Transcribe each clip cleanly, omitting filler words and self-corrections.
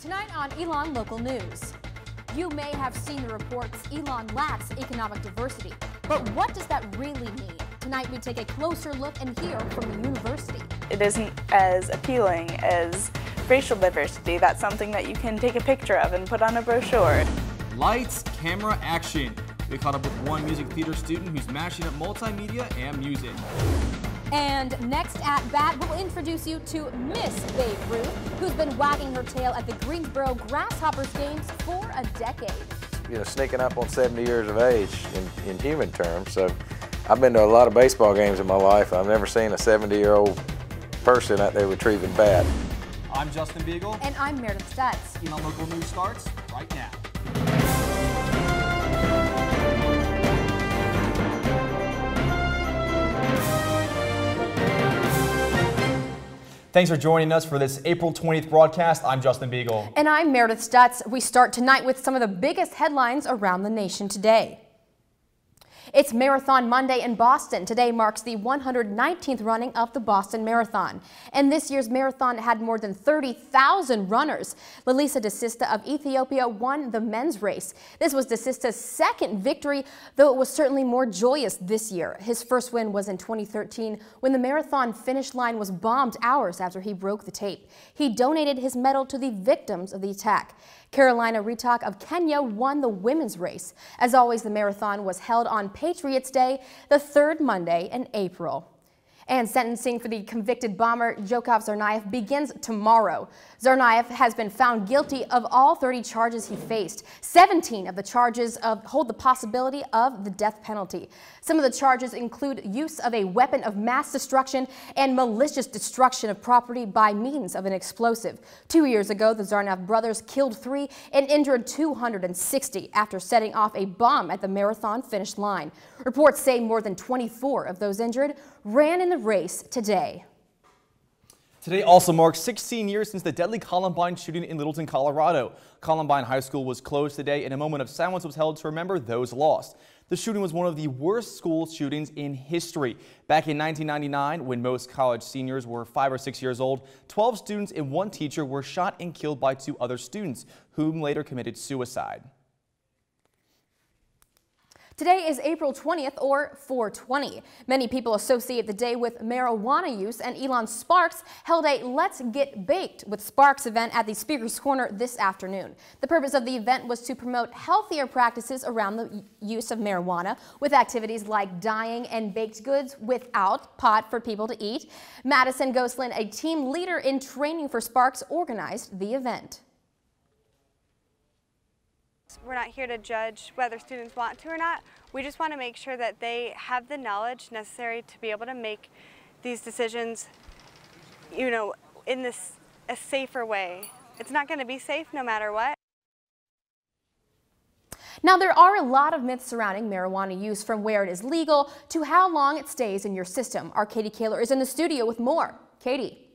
Tonight on ELN Local News. You may have seen the reports ELN lacks economic diversity, but what does that really mean? Tonight we take a closer look and hear from the university. It isn't as appealing as racial diversity. That's something that you can take a picture of and put on a brochure. Lights, camera, action. We caught up with one music theater student who's mashing up multimedia and music. And next at bat, we'll introduce you to Miss Babe Ruth, who's been wagging her tail at the Greensboro Grasshoppers games for a decade. You know, sneaking up on 70 years of age in human terms. So I've been to a lot of baseball games in my life. I've never seen a 70-year-old person out there retrieving bat. I'm Justin Beagle. And I'm Meredith Stutz. ELN Local News starts right now. Thanks for joining us for this April 20th broadcast. I'm Justin Beagle. And I'm Meredith Stutz. We start tonight with some of the biggest headlines around the nation today. It's Marathon Monday in Boston. Today marks the 119th running of the Boston Marathon. And this year's marathon had more than 30,000 runners. Lalisa DeSista of Ethiopia won the men's race. This was DeSista's second victory, though it was certainly more joyous this year. His first win was in 2013 when the marathon finish line was bombed hours after he broke the tape. He donated his medal to the victims of the attack. Carolina Ritok of Kenya won the women's race. As always, the marathon was held on Patriots Day, the third Monday in April. And sentencing for the convicted bomber Yakov Tsarnaev begins tomorrow. Tsarnaev has been found guilty of all 30 charges he faced. 17 of the charges hold the possibility of the death penalty. Some of the charges include use of a weapon of mass destruction and malicious destruction of property by means of an explosive. 2 years ago, the Tsarnaev brothers killed 3 and injured 260 after setting off a bomb at the marathon finish line. Reports say more than 24 of those injured ran in the race today. Today also marks 16 years since the deadly Columbine shooting in Littleton, Colorado. Columbine High School was closed today and a moment of silence was held to remember those lost. The shooting was one of the worst school shootings in history. Back in 1999, when most college seniors were 5 or 6 years old, 12 students and 1 teacher were shot and killed by 2 other students, whom later committed suicide. Today is April 20th, or 420. Many people associate the day with marijuana use, and Elon Sparks held a Let's Get Baked with Sparks event at the Speaker's Corner this afternoon. The purpose of the event was to promote healthier practices around the use of marijuana, with activities like dyeing and baked goods without pot for people to eat. Madison Goslin, a team leader in training for Sparks, organized the event. We're not here to judge whether students want to or not. We just want to make sure that they have the knowledge necessary to be able to make these decisions, you know, in a safer way. It's not going to be safe no matter what. Now, there are a lot of myths surrounding marijuana use, from where it is legal to how long it stays in your system. Our Katie Kaler is in the studio with more. Katie.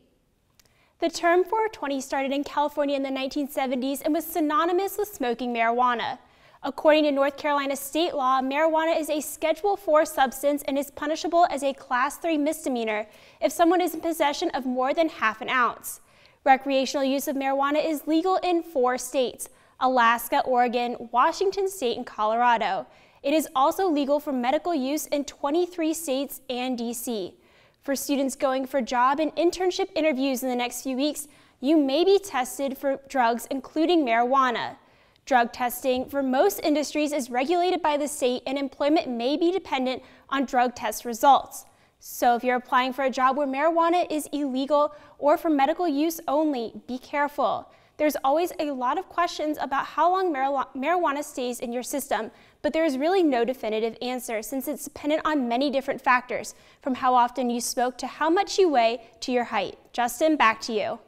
The term 420 started in California in the 1970s and was synonymous with smoking marijuana. According to North Carolina state law, marijuana is a Schedule 4 substance and is punishable as a Class 3 misdemeanor if someone is in possession of more than half an ounce. Recreational use of marijuana is legal in 4 states: Alaska, Oregon, Washington State, and Colorado. It is also legal for medical use in 23 states and D.C. For students going for job and internship interviews in the next few weeks, you may be tested for drugs, including marijuana. Drug testing for most industries is regulated by the state, and employment may be dependent on drug test results. So if you're applying for a job where marijuana is illegal or for medical use only, be careful. There's always a lot of questions about how long marijuana stays in your system, but there is really no definitive answer since it's dependent on many different factors, from how often you smoke to how much you weigh to your height. Justin, back to you.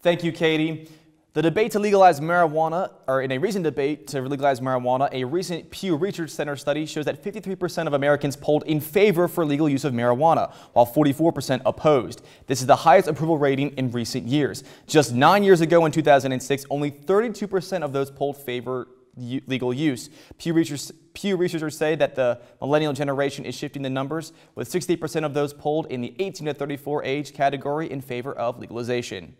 Thank you, Katie. The debate to legalize marijuana, or in a recent debate to legalize marijuana, a recent Pew Research Center study shows that 53% of Americans polled in favor for legal use of marijuana, while 44% opposed. This is the highest approval rating in recent years. Just 9 years ago in 2006, only 32% of those polled favor legal use. Pew researchers say that the millennial generation is shifting the numbers, with 60% of those polled in the 18 to 34 age category in favor of legalization.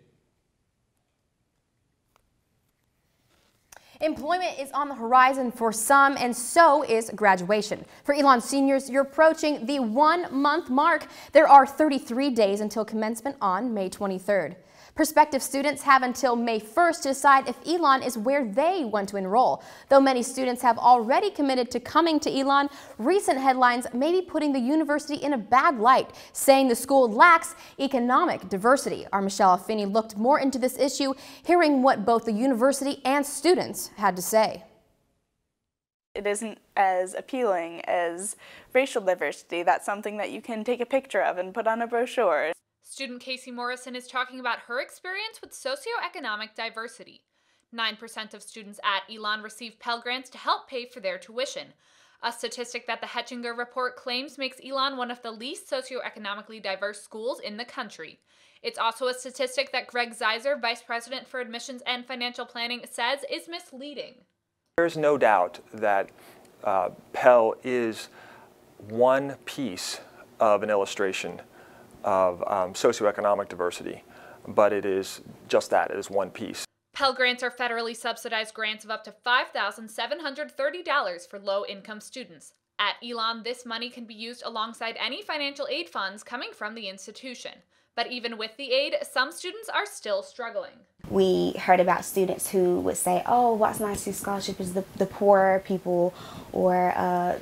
Employment is on the horizon for some, and so is graduation. For ELN seniors, you're approaching the 1-month mark. There are 33 days until commencement on May 23rd. Prospective students have until May 1st to decide if ELN is where they want to enroll. Though many students have already committed to coming to ELN, recent headlines may be putting the university in a bad light, saying the school lacks economic diversity. Our Michelle Finney looked more into this issue, hearing what both the university and students had to say. It isn't as appealing as racial diversity. That's something that you can take a picture of and put on a brochure. Student Casey Morrison is talking about her experience with socioeconomic diversity. 9% of students at ELN receive Pell Grants to help pay for their tuition, a statistic that the Hetchinger report claims makes ELN one of the least socioeconomically diverse schools in the country. It's also a statistic that Greg Zeiser, Vice President for Admissions and Financial Planning, says is misleading. There's no doubt that Pell is one piece of an illustration of socioeconomic diversity, but it is just that, it is one piece. Pell Grants are federally subsidized grants of up to $5,730 for low-income students. At ELN, this money can be used alongside any financial aid funds coming from the institution. But even with the aid, some students are still struggling. We heard about students who would say, oh, Watson ISD scholarship is the poorer people, or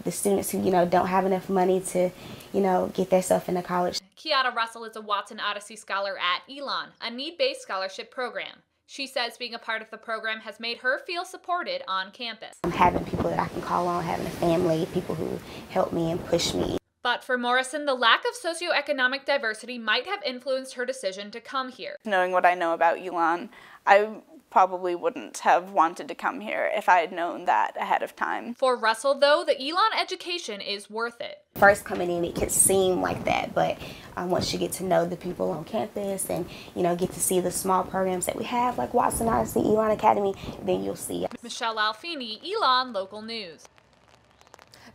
the students who, don't have enough money to, get themselves into college. Kiara Russell is a Watson Odyssey Scholar at ELN, a need-based scholarship program. She says being a part of the program has made her feel supported on campus. Having people that I can call on, having a family, people who help me and push me. But for Morrison, the lack of socioeconomic diversity might have influenced her decision to come here. Knowing what I know about ELN, I probably wouldn't have wanted to come here if I had known that ahead of time. For Russell, though, the ELN education is worth it. First coming in, it could seem like that, but once you get to know the people on campus and, get to see the small programs that we have, like Watson ISD, ELN Academy, then you'll see. Michelle Alfini, ELN Local News.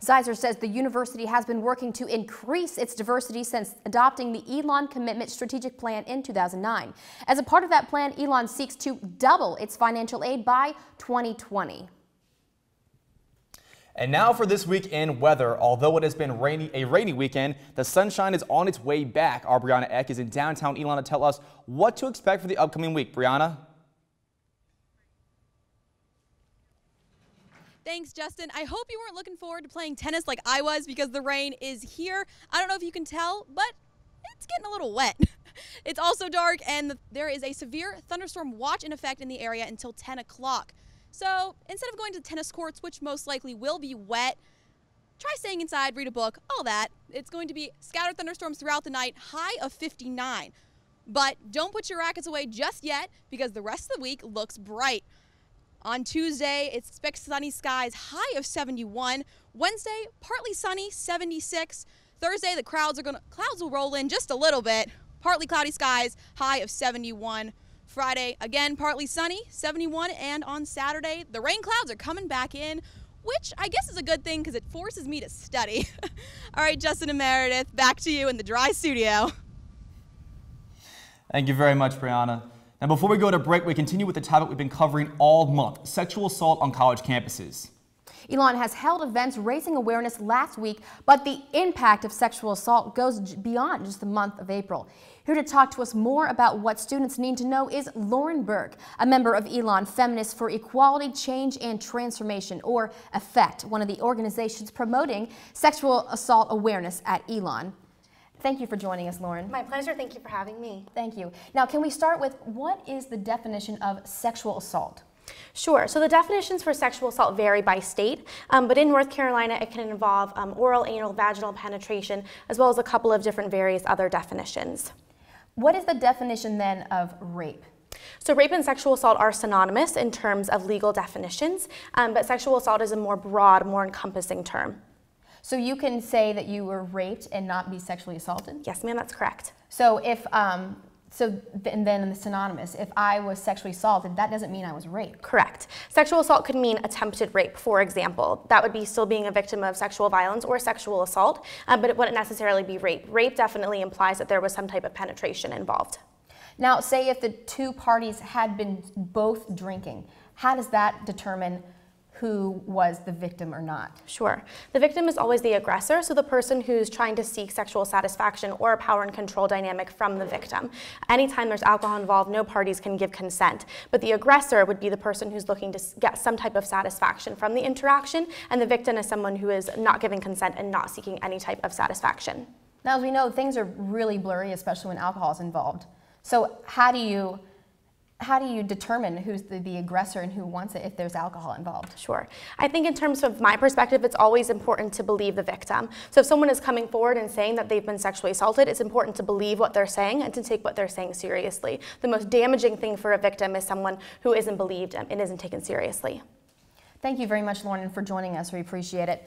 Zeiser says the university has been working to increase its diversity since adopting the ELN Commitment Strategic Plan in 2009. As a part of that plan, ELN seeks to double its financial aid by 2020. And now for this week in weather. Although it has been a rainy weekend, the sunshine is on its way back. Our Brianna Eck is in downtown ELN to tell us what to expect for the upcoming week. Brianna? Thanks, Justin. I hope you weren't looking forward to playing tennis like I was, because the rain is here. I don't know if you can tell, but it's getting a little wet. It's also dark, and there is a severe thunderstorm watch in effect in the area until 10 o'clock. So instead of going to tennis courts, which most likely will be wet, try staying inside, read a book, all that. It's going to be scattered thunderstorms throughout the night, high of 59. But don't put your rackets away just yet, because the rest of the week looks bright. On Tuesday, it's expected sunny skies, high of 71. Wednesday, partly sunny, 76. Thursday, the clouds will roll in just a little bit. Partly cloudy skies, high of 71. Friday, again, partly sunny, 71. And on Saturday, the rain clouds are coming back in, which I guess is a good thing because it forces me to study. All right, Justin and Meredith, back to you in the dry studio. Thank you very much, Brianna. Now, before we go to break, we continue with the topic we've been covering all month: sexual assault on college campuses. ELN has held events raising awareness last week, but the impact of sexual assault goes beyond just the month of April. Here to talk to us more about what students need to know is Lauren Berg, a member of ELN Feminists for Equality, Change, and Transformation, or EFFECT, one of the organizations promoting sexual assault awareness at ELN. Thank you for joining us, Lauren. My pleasure. Thank you for having me. Thank you. Now, can we start with what is the definition of sexual assault? Sure. So the definitions for sexual assault vary by state, but in North Carolina, it can involve oral, anal, vaginal penetration, as well as a couple of different various other definitions. What is the definition then of rape? So rape and sexual assault are synonymous in terms of legal definitions, but sexual assault is a more broad, more encompassing term. So you can say that you were raped and not be sexually assaulted? Yes, ma'am, that's correct. So if, and then in the synonymous, if I was sexually assaulted, that doesn't mean I was raped? Correct. Sexual assault could mean attempted rape, for example. That would be still being a victim of sexual violence or sexual assault, but it wouldn't necessarily be rape. Rape definitely implies that there was some type of penetration involved. Now, say if the two parties had been both drinking, how does that determine who was the victim or not? Sure. The victim is always the aggressor, so the person who's trying to seek sexual satisfaction or a power and control dynamic from the victim. Anytime there's alcohol involved, no parties can give consent, but the aggressor would be the person who's looking to get some type of satisfaction from the interaction, and the victim is someone who is not giving consent and not seeking any type of satisfaction. Now, as we know, things are really blurry, especially when alcohol is involved. So how do you determine who's the aggressor and who wants it if there's alcohol involved? Sure. I think in terms of my perspective, it's always important to believe the victim. So if someone is coming forward and saying that they've been sexually assaulted, it's important to believe what they're saying and to take what they're saying seriously. The most damaging thing for a victim is someone who isn't believed and isn't taken seriously. Thank you very much, Lauren, for joining us. We appreciate it.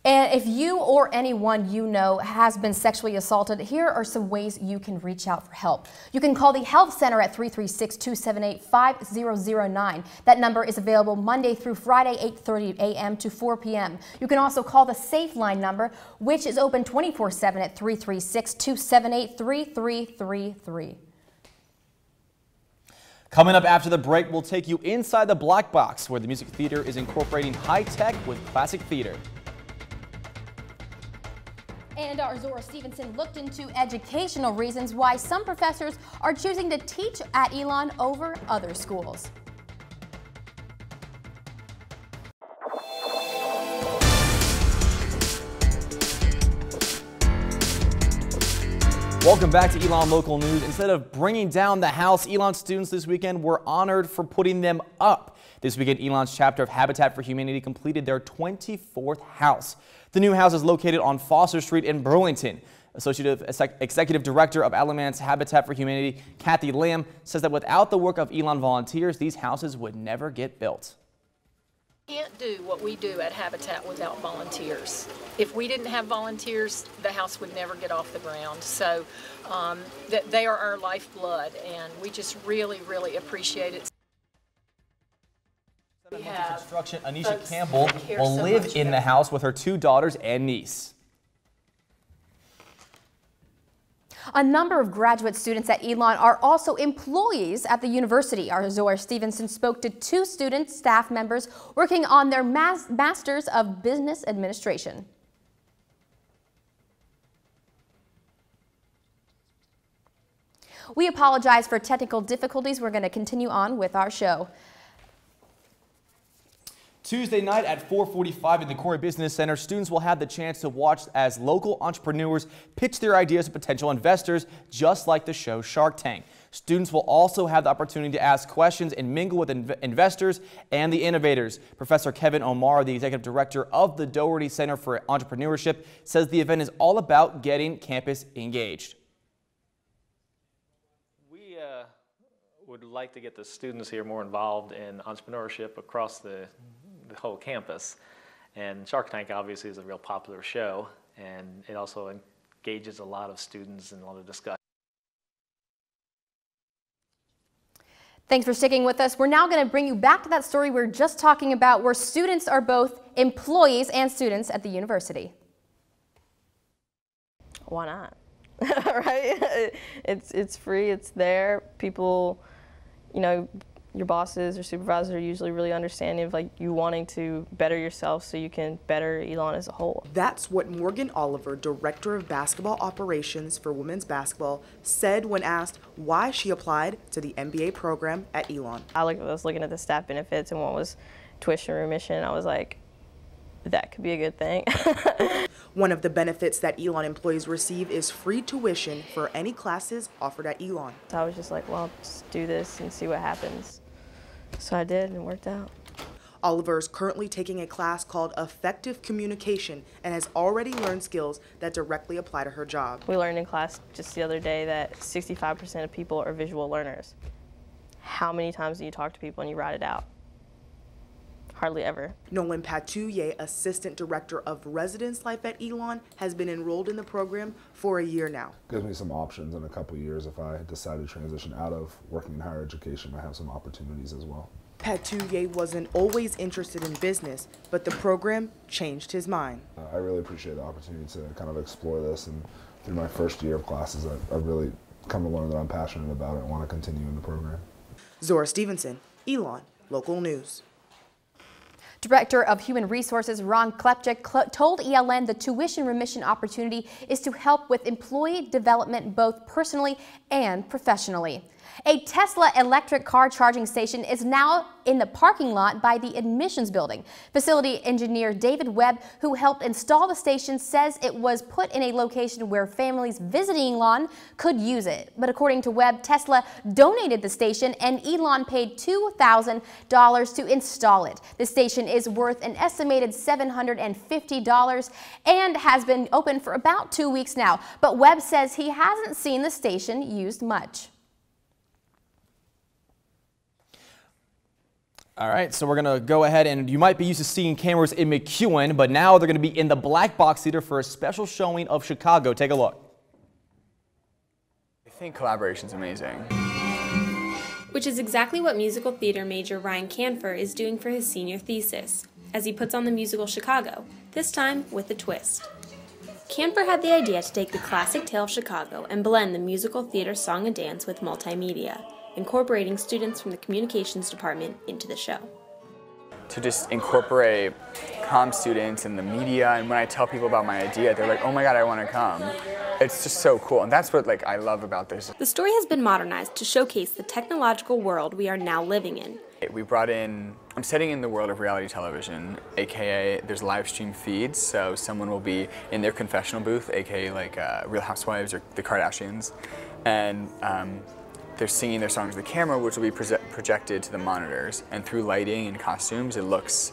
And if you or anyone you know has been sexually assaulted, here are some ways you can reach out for help. You can call the Health Center at 336-278-5009. That number is available Monday through Friday, 8:30 a.m. to 4 p.m. You can also call the Safe Line number, which is open 24/7 at 336-278-3333. Coming up after the break, we'll take you inside the Black Box, where the music theater is incorporating high tech with classic theater. And our Zora Stevenson looked into educational reasons why some professors are choosing to teach at ELN over other schools. Welcome back to ELN Local News. Instead of bringing down the house, ELN students this weekend were honored for putting them up. This weekend, ELN's chapter of Habitat for Humanity completed their 24th house. The new house is located on Foster Street in Burlington. Executive Director of Alamance Habitat for Humanity, Kathy Lamb, says that without the work of ELN volunteers, these houses would never get built. Can't do what we do at Habitat without volunteers. If we didn't have volunteers, the house would never get off the ground. So they are our lifeblood, and we just really, really appreciate it. Construction, Anisha Campbell will live in the house with her 2 daughters and niece. A number of graduate students at ELN are also employees at the university. Our Zora Stevenson spoke to 2 student staff members working on their Masters of Business Administration. We apologize for technical difficulties. We're going to continue on with our show. Tuesday night at 4:45 in the Corey Business Center, students will have the chance to watch as local entrepreneurs pitch their ideas to potential investors, just like the show Shark Tank. Students will also have the opportunity to ask questions and mingle with investors and the innovators. Professor Kevin Omar, the executive director of the Doherty Center for Entrepreneurship, says the event is all about getting campus engaged. We would like to get the students here more involved in entrepreneurship across the whole campus, and Shark Tank obviously is a real popular show, and it also engages a lot of students in a lot of discussion. Thanks for sticking with us. We're now going to bring you back to that story we were just talking about, where students are both employees and students at the university. Why not? Right? It's free, it's there. People, you know, your bosses or supervisors are usually really understanding of like you wanting to better yourself so you can better ELN as a whole. That's what Morgan Oliver, Director of Basketball Operations for Women's Basketball, said when asked why she applied to the MBA program at ELN. I was looking at the staff benefits, and one was tuition remission. I was like, that could be a good thing. One of the benefits that ELN employees receive is free tuition for any classes offered at ELN. So I was just like, well, just do this and see what happens. So I did, and it worked out. Oliver is currently taking a class called Effective Communication and has already learned skills that directly apply to her job. We learned in class just the other day that 65% of people are visual learners. How many times do you talk to people and you write it out? Hardly ever. Nolan Patouye, Assistant Director of Residence Life at ELN, has been enrolled in the program for a year now. Gives me some options in a couple years. If I decide to transition out of working in higher education, I have some opportunities as well. Patouye wasn't always interested in business, but the program changed his mind. I really appreciate the opportunity to kind of explore this, and through my first year of classes, I really come to learn that I'm passionate about it and want to continue in the program. Zora Stevenson, ELN, Local News. Director of Human Resources Ron Klepchik told ELN the tuition remission opportunity is to help with employee development both personally and professionally. A Tesla electric car charging station is now in the parking lot by the admissions building. Facility engineer David Webb, who helped install the station, says it was put in a location where families visiting Elon could use it. But according to Webb, Tesla donated the station and Elon paid $2,000 to install it. The station is worth an estimated $750 and has been open for about 2 weeks now. But Webb says he hasn't seen the station used much. All right, so we're going to go ahead, and you might be used to seeing cameras in McEwen, but now they're going to be in the Black Box Theater for a special showing of Chicago. Take a look. I think collaboration's amazing. Which is exactly what musical theater major Ryan Canfer is doing for his senior thesis, as he puts on the musical Chicago, this time with a twist. Canfer had the idea to take the classic tale of Chicago and blend the musical theater song and dance with multimedia, incorporating students from the communications department into the show. To just incorporate comm students and the media, and when I tell people about my idea, they're like, oh my god, I want to come. It's just so cool, and that's what I love about this. The story has been modernized to showcase the technological world we are now living in. We brought in, I'm setting in the world of reality television, aka there's live stream feeds, so someone will be in their confessional booth, aka like Real Housewives or the Kardashians, and they're singing their songs to the camera, which will be projected to the monitors. And through lighting and costumes, it looks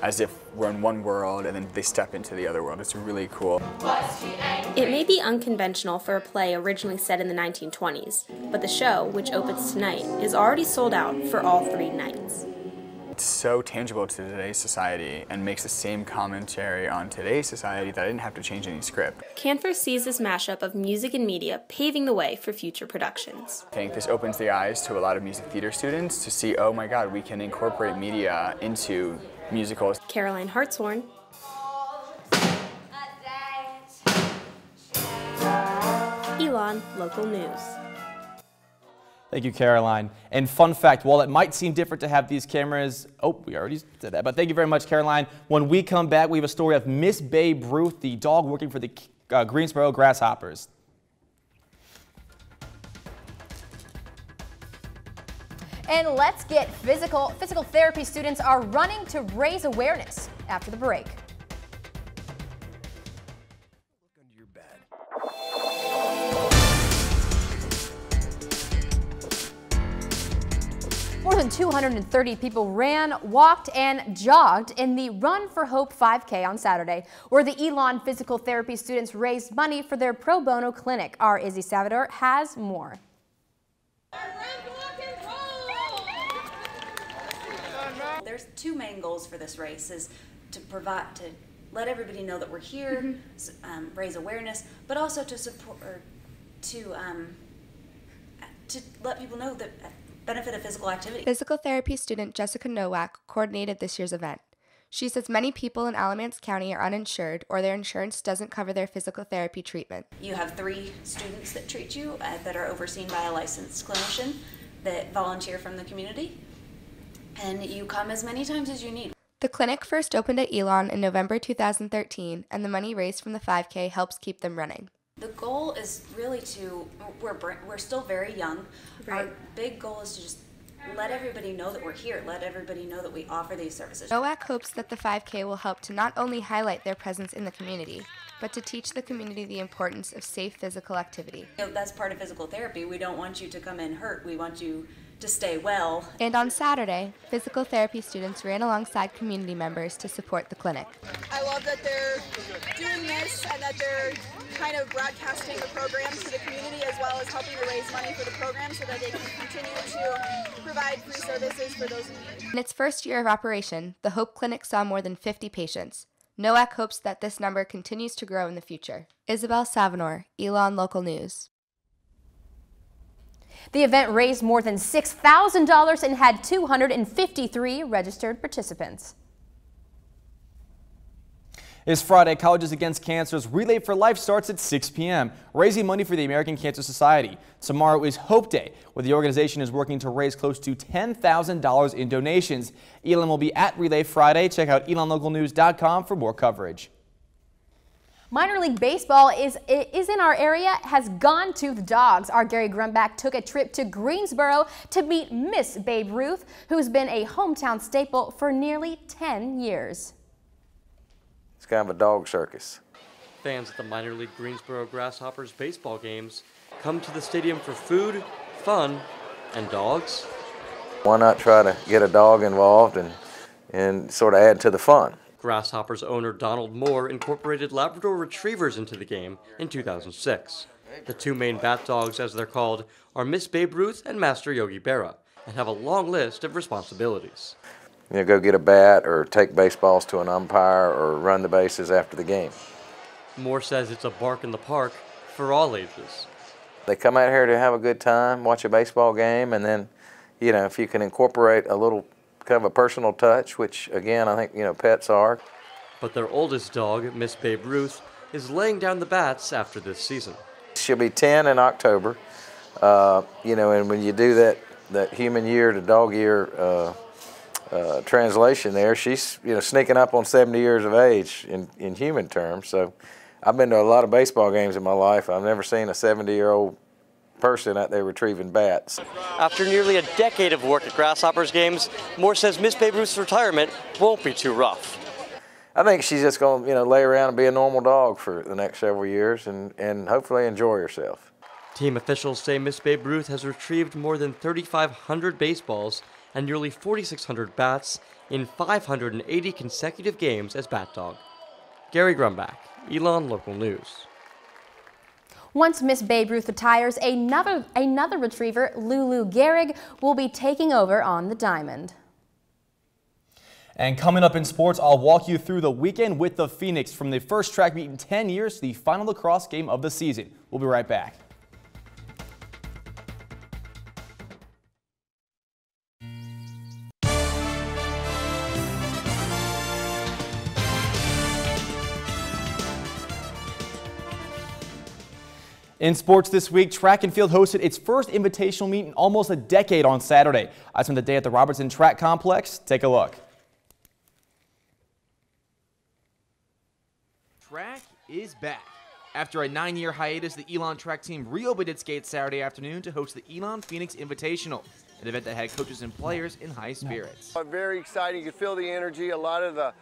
as if we're in one world and then they step into the other world. It's really cool. It may be unconventional for a play originally set in the 1920s, but the show, which opens tonight, is already sold out for all 3 nights. It's so tangible to today's society and makes the same commentary on today's society that I didn't have to change any script. Canfer sees this mashup of music and media paving the way for future productions. I think this opens the eyes to a lot of music theater students to see, oh my god, we can incorporate media into musicals. Caroline Hartshorn, ELN Local News. Thank you, Caroline. And fun fact, while it might seem different to have these cameras, we already said that, but thank you very much, Caroline. When we come back, we have a story of Miss Babe Ruth, the dog working for the Greensboro Grasshoppers. And let's get physical. Physical therapy students are running to raise awareness after the break. More than 230 people ran, walked, and jogged in the Run for Hope 5K on Saturday, where the Elon physical therapy students raised money for their pro bono clinic. Our Izzy Salvador has more. There's 2 main goals for this race: is to let everybody know that we're here, raise awareness, but also to support, or to let people know that benefit of physical activity. Physical therapy student Jessica Nowak coordinated this year's event. She says many people in Alamance County are uninsured or their insurance doesn't cover their physical therapy treatment. You have 3 students that treat you that are overseen by a licensed clinician that volunteer from the community, and you come as many times as you need. The clinic first opened at Elon in November 2013, and the money raised from the 5K helps keep them running. The goal is really we're still very young. Right. Our big goal is to just let everybody know that we're here, let everybody know that we offer these services. Nowak hopes that the 5K will help to not only highlight their presence in the community, but to teach the community the importance of safe physical activity. That's part of physical therapy. We don't want you to come in hurt. We want you to stay well. And on Saturday, physical therapy students ran alongside community members to support the clinic. I love that they're doing this and that they're kind of broadcasting the program to the community, as well as helping to raise money for the program so that they can continue to provide free services for those in need. In its first year of operation, the Hope Clinic saw more than 50 patients. Nowak hopes that this number continues to grow in the future. Isabel Savanor, Elon Local News. The event raised more than $6,000 and had 253 registered participants. This Friday, Colleges Against Cancer's Relay for Life starts at 6 p.m., raising money for the American Cancer Society. Tomorrow is Hope Day, where the organization is working to raise close to $10,000 in donations. ELN will be at Relay Friday. Check out ELNlocalnews.com for more coverage. Minor League Baseball is in our area, has gone to the Dogs. Our Gary Grumbach took a trip to Greensboro to meet Miss Babe Ruth, who's been a hometown staple for nearly 10 years. It's kind of a dog circus. Fans at the Minor League Greensboro Grasshoppers baseball games come to the stadium for food, fun, and dogs. Why not try to get a dog involved and sort of add to the fun? Grasshoppers owner Donald Moore incorporated Labrador Retrievers into the game in 2006. The two main bat dogs, as they're called, are Miss Babe Ruth and Master Yogi Berra, and have a long list of responsibilities. You know, go get a bat or take baseballs to an umpire or run the bases after the game. Moore says it's a bark in the park for all ages. They come out here to have a good time, watch a baseball game, and then, you know, if you can incorporate a little kind of a personal touch, which again, I think, you know, pets are. But their oldest dog, Miss Babe Ruth, is laying down the bats after this season. She'll be 10 in October, you know, and when you do that human year to dog year translation there, she's, you know, sneaking up on 70 years of age in human terms. So I've been to a lot of baseball games in my life. I've never seen a 70-year-old person out there retrieving bats. After nearly a decade of work at Grasshoppers games, Moore says Miss Babe Ruth's retirement won't be too rough. I think she's just going to, you know, lay around and be a normal dog for the next several years and hopefully enjoy herself. Team officials say Miss Babe Ruth has retrieved more than 3,500 baseballs and nearly 4,600 bats in 580 consecutive games as bat dog. Gary Grumbach, ELN Local News. Once Miss Babe Ruth retires, another retriever, Lulu Gehrig, will be taking over on the diamond. And coming up in sports, I'll walk you through the weekend with the Phoenix, from the first track meet in 10 years to the final lacrosse game of the season. We'll be right back. In sports this week, track and field hosted its first invitational meet in almost a decade on Saturday. I spent the day at the Robertson Track Complex. Take a look. Track is back. After a 9-year hiatus, the ELN track team reopened its gates Saturday afternoon to host the ELN Phoenix Invitational, an event that had coaches and players in high spirits. Very exciting. You could feel the energy. A lot of the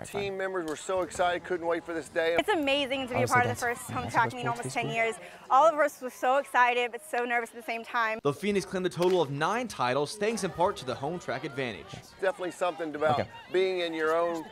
team members were so excited, couldn't wait for this day. It's amazing to be a part of the first home track meet in almost 10 years. All of us were so excited, but so nervous at the same time. The Phoenix claimed a total of 9 titles, thanks in part to the home track advantage. Definitely something about being in your own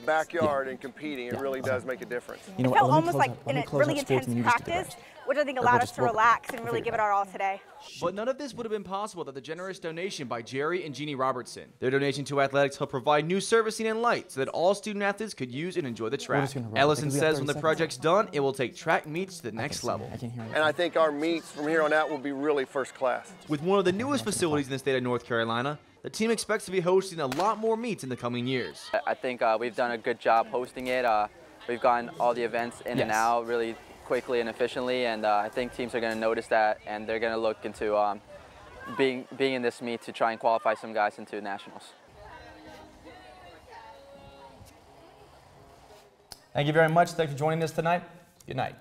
backyard and competing. It really does make a difference. You know, it felt almost like in a really intense practice, which I think allowed us to relax and really give it our all today. But none of this would have been possible without the generous donation by Jerry and Jeannie Robertson. Their donation to athletics helped provide new servicing and light so that all student athletes could use and enjoy the track. Ellison says when the project's done, it will take track meets to the next level. And I think our meets from here on out will be really first class. With one of the newest facilities in the state of North Carolina, the team expects to be hosting a lot more meets in the coming years. I think we've done a good job hosting it. We've gotten all the events in and out really quickly and efficiently, and I think teams are going to notice that, and they're going to look into being in this meet to try and qualify some guys into nationals. Thank you very much. Thanks for joining us tonight. Good night.